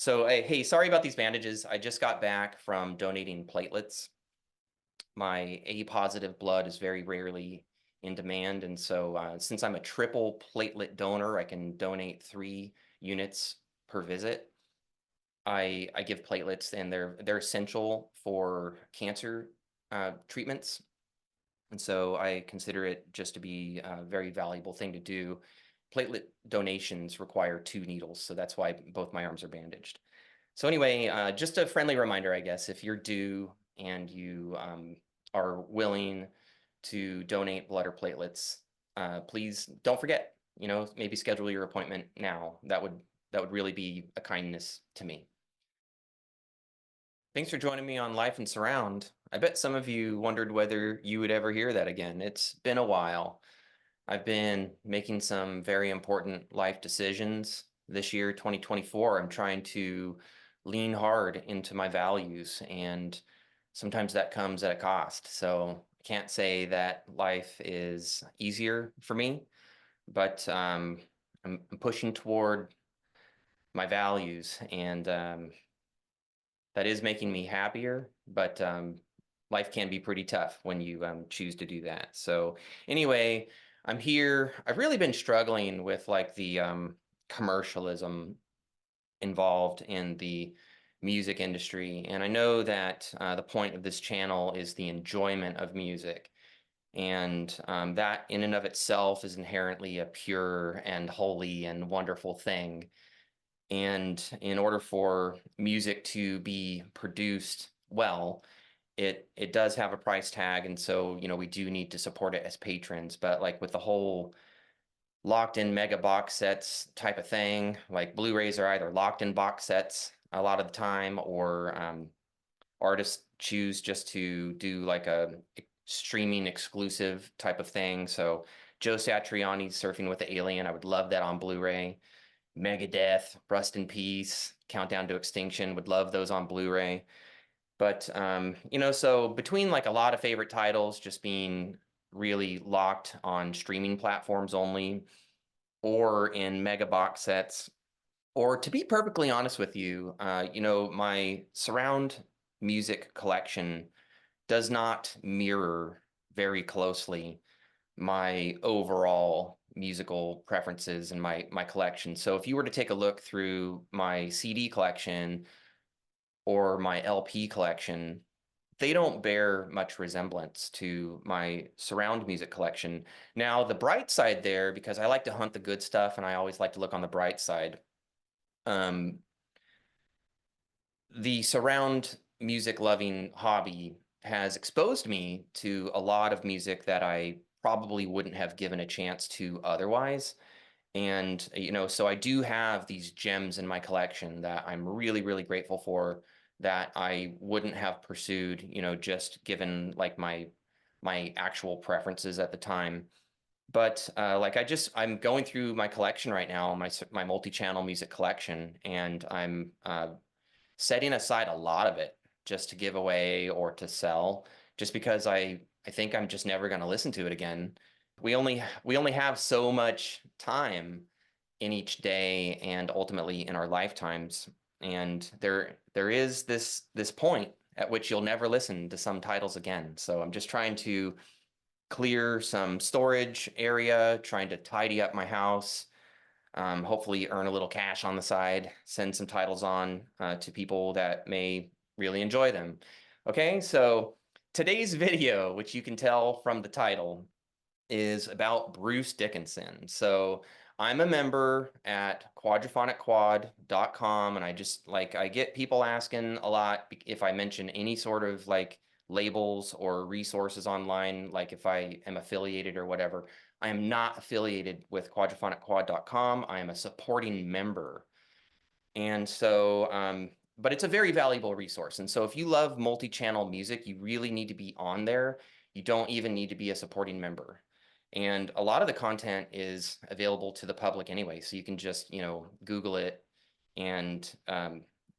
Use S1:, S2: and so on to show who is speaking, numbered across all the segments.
S1: So, hey, sorry about these bandages. I just got back from donating platelets. My A positive blood is very rarely in demand. And so, since I'm a triple platelet donor, I can donate 3 units per visit. I give platelets, and they're essential for cancer treatments. And so I consider it just to be a very valuable thing to do. Platelet donations require 2 needles, so that's why both my arms are bandaged. So anyway, just a friendly reminder, I guess, if you're due and you are willing to donate blood or platelets, please don't forget. Maybe schedule your appointment now. That would really be a kindness to me. Thanks for joining me on Life and Surround. I bet some of you wondered whether you would ever hear that again. It's been a while. I've been making some very important life decisions this year, 2024. I'm trying to lean hard into my values, and sometimes that comes at a cost. So I can't say that life is easier for me, but I'm pushing toward my values, and that is making me happier. But life can be pretty tough when you choose to do that. So anyway, I'm here. I've really been struggling with like the commercialism involved in the music industry. And I know that the point of this channel is the enjoyment of music. And that in and of itself is inherently a pure and holy and wonderful thing. And in order for music to be produced well, it does have a price tag. And so, we do need to support it as patrons. But like with the whole locked in mega box sets type of thing, like Blu-rays are either locked in box sets a lot of the time, or artists choose just to do like a streaming exclusive type of thing. So Joe Satriani's Surfing with the Alien, I would love that on Blu-ray. Megadeth, Rust in Peace, Countdown to Extinction, would love those on Blu-ray. But so between like a lot of favorite titles just being really locked on streaming platforms only, or in mega box sets, or to be perfectly honest with you, my surround music collection does not mirror very closely my overall musical preferences and my collection. So if you were to take a look through my CD collection or my LP collection, they don't bear much resemblance to my surround music collection. Now, the bright side there, because I like to hunt the good stuff and I always like to look on the bright side, um, the surround music loving hobby has exposed me to a lot of music that I probably wouldn't have given a chance to otherwise. And, so I do have these gems in my collection that I'm really, really grateful for, that I wouldn't have pursued, just given like my actual preferences at the time. But like I'm going through my collection right now, my multi-channel music collection, and I'm setting aside a lot of it just to give away or to sell, just because I think I'm just never going to listen to it again. We only have so much time in each day and ultimately in our lifetimes, and there is this point at which you'll never listen to some titles again. So I'm just trying to clear some storage area, trying to tidy up my house, hopefully earn a little cash on the side, send some titles on to people that may really enjoy them. Okay, so today's video, which you can tell from the title, is about Bruce Dickinson. So I'm a member at quadraphonicquad.com, and I get people asking a lot if I mention any sort of like labels or resources online, like if I am affiliated or whatever. I am not affiliated with quadraphonicquad.com. I am a supporting member. And so, but it's a very valuable resource. And so if you love multi-channel music, you really need to be on there. You don't even need to be a supporting member. And a lot of the content is available to the public anyway. So you can just, Google it and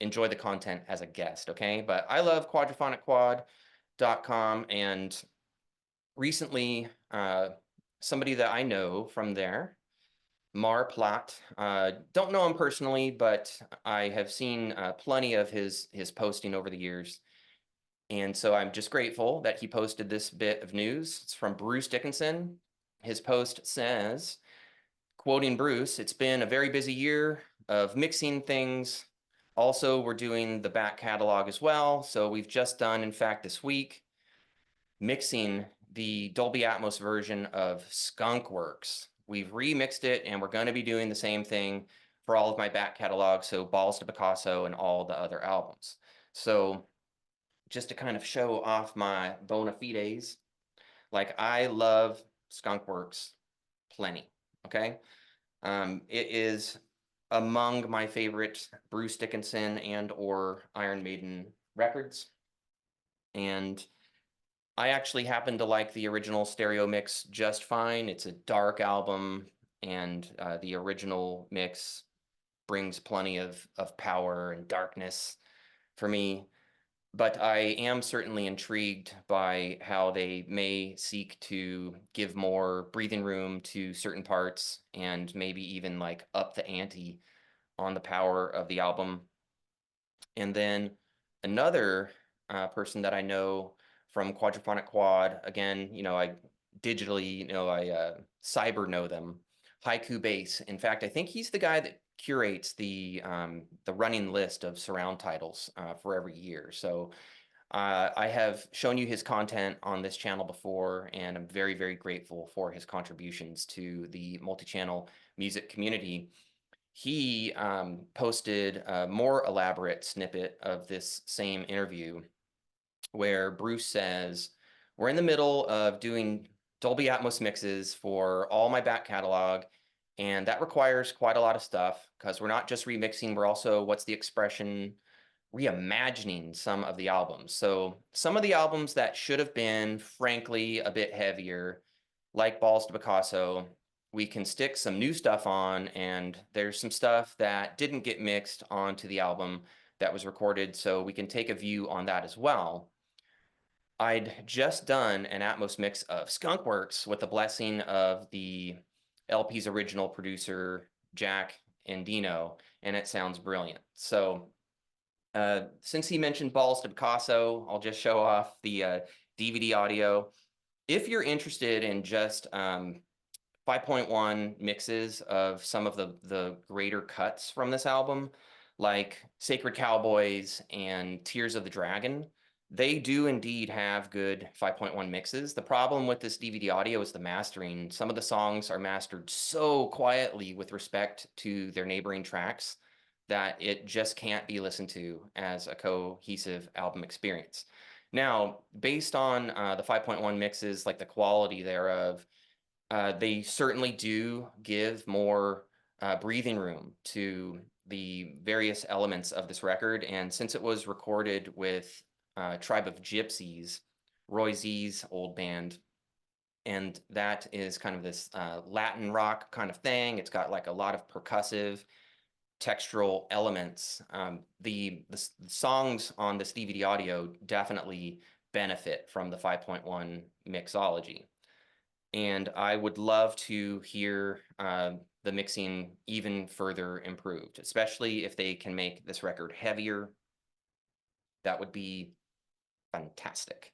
S1: enjoy the content as a guest. Okay. But I love quadraphonicquad.com. And recently, somebody that I know from there Plot. Don't know him personally, but I have seen plenty of his posting over the years. And so I'm just grateful that he posted this bit of news. It's from Bruce Dickinson. His post says, quoting Bruce, "It's been a very busy year of mixing things. Also, we're doing the back catalog as well. So we've just done, in fact, this week, mixing the Dolby Atmos version of Skunkworks. We've remixed it, and we're going to be doing the same thing for all of my back catalog, so Balls to Picasso and all the other albums. So just to kind of show off my bona fides, like I love Skunkworks plenty, okay? It is among my favorite Bruce Dickinson and or Iron Maiden records. And I actually happen to like the original stereo mix just fine. It's a dark album, and the original mix brings plenty of power and darkness for me. But I am certainly intrigued by how they may seek to give more breathing room to certain parts and maybe even like up the ante on the power of the album. And then another person that I know from Quadraphonic Quad, again, I digitally, I cyber know them, Haiku Bass. In fact, I think he's the guy that curates the running list of surround titles for every year. So I have shown you his content on this channel before, and I'm very, very grateful for his contributions to the multi-channel music community. He posted a more elaborate snippet of this same interview where Bruce says, "We're in the middle of doing Dolby Atmos mixes for all my back catalog, and that requires quite a lot of stuff because we're not just remixing, we're also, what's the expression, reimagining some of the albums. So some of the albums that should have been, frankly, a bit heavier, like Balls to Picasso, we can stick some new stuff on, and there's some stuff that didn't get mixed onto the album that was recorded, so we can take a view on that as well." I'd just done an Atmos mix of Skunkworks with the blessing of the LP's original producer, Jack Endino, and it sounds brilliant. So since he mentioned Balls to Picasso, I'll just show off the DVD audio. If you're interested in just 5.1 mixes of some of the greater cuts from this album, like Sacred Cowboys and Tears of the Dragon, they do indeed have good 5.1 mixes. The problem with this DVD audio is the mastering. Some of the songs are mastered so quietly with respect to their neighboring tracks that it just can't be listened to as a cohesive album experience. Now, based on the 5.1 mixes, like the quality thereof, they certainly do give more breathing room to the various elements of this record. And since it was recorded with Tribe of Gypsies, Roy Z's old band, and that is kind of this Latin rock kind of thing. It's got like a lot of percussive textural elements. The songs on this DVD audio definitely benefit from the 5.1 mixology. And I would love to hear the mixing even further improved, especially if they can make this record heavier. That would be fantastic.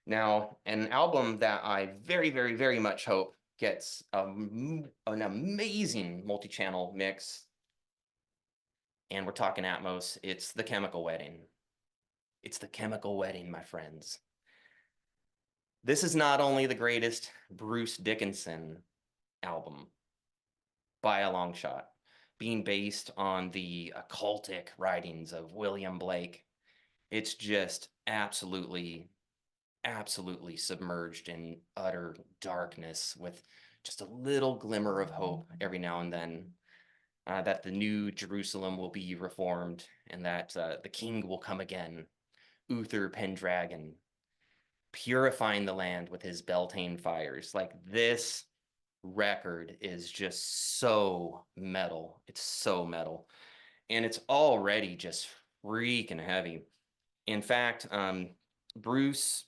S1: Now, an album that I very, very, very much hope gets an amazing multi-channel mix, and we're talking Atmos, it's The Chemical Wedding. It's The Chemical Wedding, my friends. This is not only the greatest Bruce Dickinson album by a long shot, being based on the occultic writings of William Blake. It's just absolutely, absolutely submerged in utter darkness with just a little glimmer of hope every now and then that the new Jerusalem will be reformed and that the king will come again, Uther Pendragon, purifying the land with his Beltane fires. Like, this record is just so metal. It's so metal. And it's already just freaking heavy. In fact, Bruce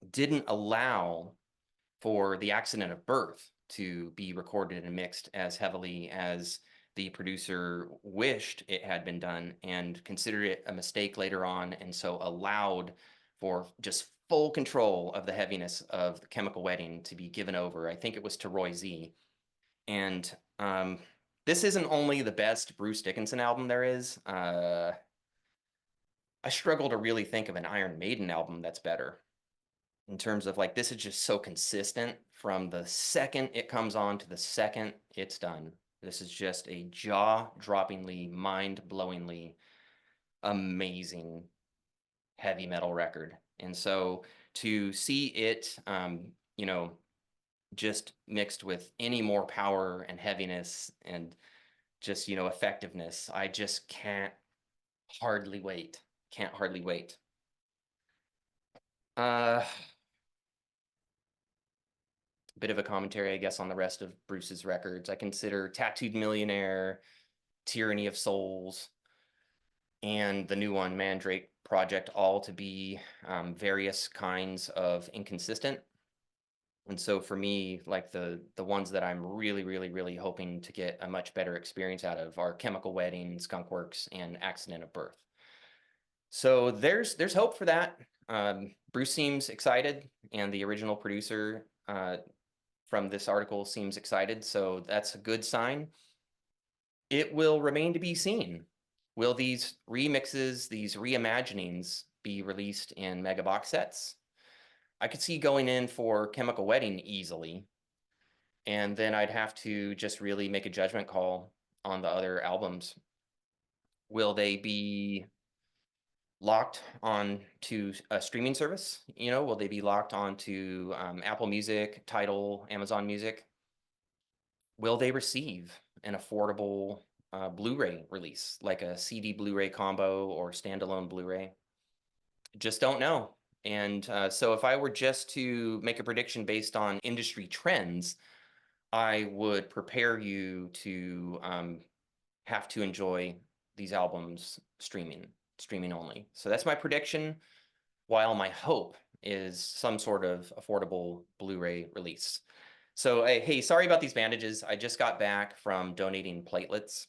S1: didn't allow for the accident of birth to be recorded and mixed as heavily as the producer wished it had been done, and considered it a mistake later on, and so allowed for just full control of the heaviness of the Chemical Wedding to be given over. I think it was to Roy Z. And this isn't only the best Bruce Dickinson album there is. I struggle to really think of an Iron Maiden album that's better, in terms of, like, this is just so consistent from the second it comes on to the second it's done. This is just a jaw-droppingly, mind-blowingly amazing heavy metal record. And so to see it, you know, just mixed with any more power and heaviness and just, you know, effectiveness, I just can't hardly wait. Can't hardly wait. Bit of a commentary, I guess, on the rest of Bruce's records. I consider Tattooed Millionaire, Tyranny of Souls, and the new one, Mandrake Project, all to be various kinds of inconsistent. And so for me, like, the ones that I'm really hoping to get a much better experience out of are Chemical Wedding, Skunkworks, and Accident of Birth. So there's hope for that. Bruce seems excited, and the original producer from this article seems excited, so that's a good sign. It will remain to be seen. Will these remixes, these reimaginings, be released in mega box sets? I could see going in for Chemical Wedding easily, and then I'd have to just really make a judgment call on the other albums. Will they be locked on to a streaming service? You know, will they be locked onto Apple Music, Tidal, Amazon Music? Will they receive an affordable Blu-ray release, like a CD Blu-ray combo or standalone Blu-ray? Just don't know. And so if I were just to make a prediction based on industry trends, I would prepare you to have to enjoy these albums streaming only. So that's my prediction, while my hope is some sort of affordable Blu-ray release. So, hey, sorry about these bandages. I just got back from donating platelets.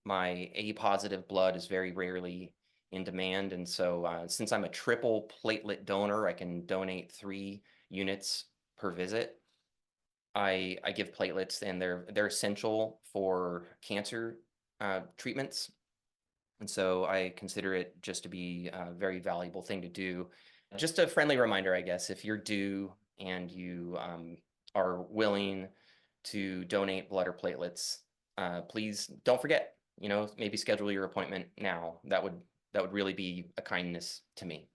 S1: My A positive blood is very rarely in demand, and so since I'm a triple platelet donor, I can donate 3 units per visit. I give platelets, and they're essential for cancer treatments, and so I consider it just to be a very valuable thing to do. Just a friendly reminder, I guess, if you're due and you are willing to donate blood or platelets, please don't forget. You know, maybe schedule your appointment now. That would really be a kindness to me.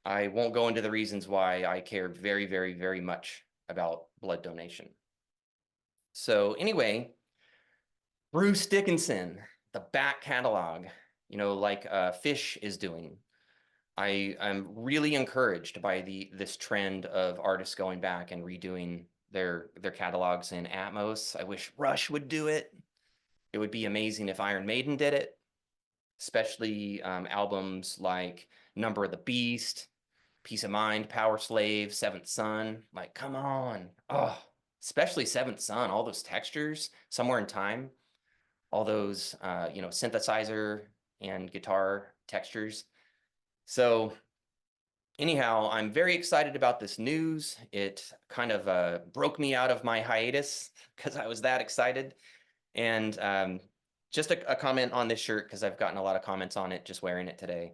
S1: I won't go into the reasons why I care very much about blood donation. So anyway, Bruce Dickinson, the back catalog, you know, like Fish is doing. I'm really encouraged by this trend of artists going back and redoing their catalogs in Atmos. I wish Rush would do it. It would be amazing if Iron Maiden did it, especially albums like Number of the Beast, Peace of Mind, Power Slave, Seventh Son. Like, come on. Oh, especially Seventh Son, all those textures, Somewhere in Time, all those, you know, synthesizer and guitar textures. So anyhow, I'm very excited about this news. It kind of broke me out of my hiatus because I was that excited. And just a comment on this shirt, because I've gotten a lot of comments on it just wearing it today.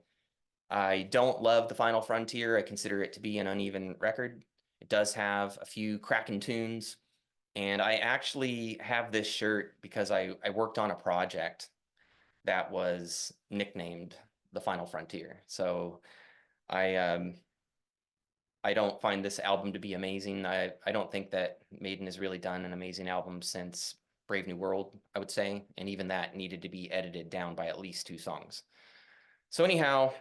S1: I don't love The Final Frontier. I consider it to be an uneven record. It does have a few cracking tunes. And I actually have this shirt because I worked on a project that was nicknamed The Final Frontier. So I don't find this album to be amazing. I don't think that Maiden has really done an amazing album since Brave New World, I would say. And even that needed to be edited down by at least 2 songs. So anyhow,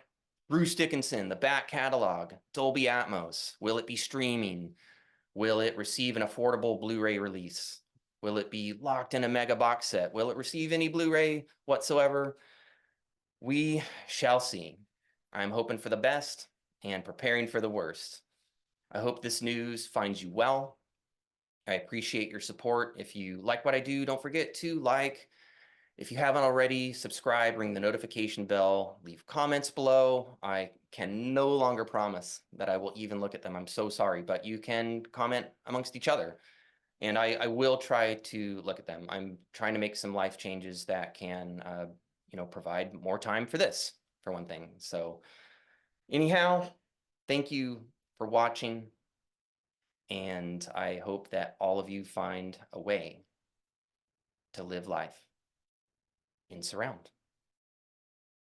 S1: Bruce Dickinson, the back catalog, Dolby Atmos. Will it be streaming? Will it receive an affordable Blu-ray release? Will it be locked in a mega box set? Will it receive any Blu-ray whatsoever? We shall see. I'm hoping for the best and preparing for the worst. I hope this news finds you well. I appreciate your support. If you like what I do, don't forget to like. If you haven't already, subscribe, ring the notification bell, leave comments below. I can no longer promise that I will even look at them. I'm so sorry, but you can comment amongst each other. And I will try to look at them. I'm trying to make some life changes that can, provide more time for this, for one thing. So anyhow, thank you for watching. And I hope that all of you find a way to live life in surround.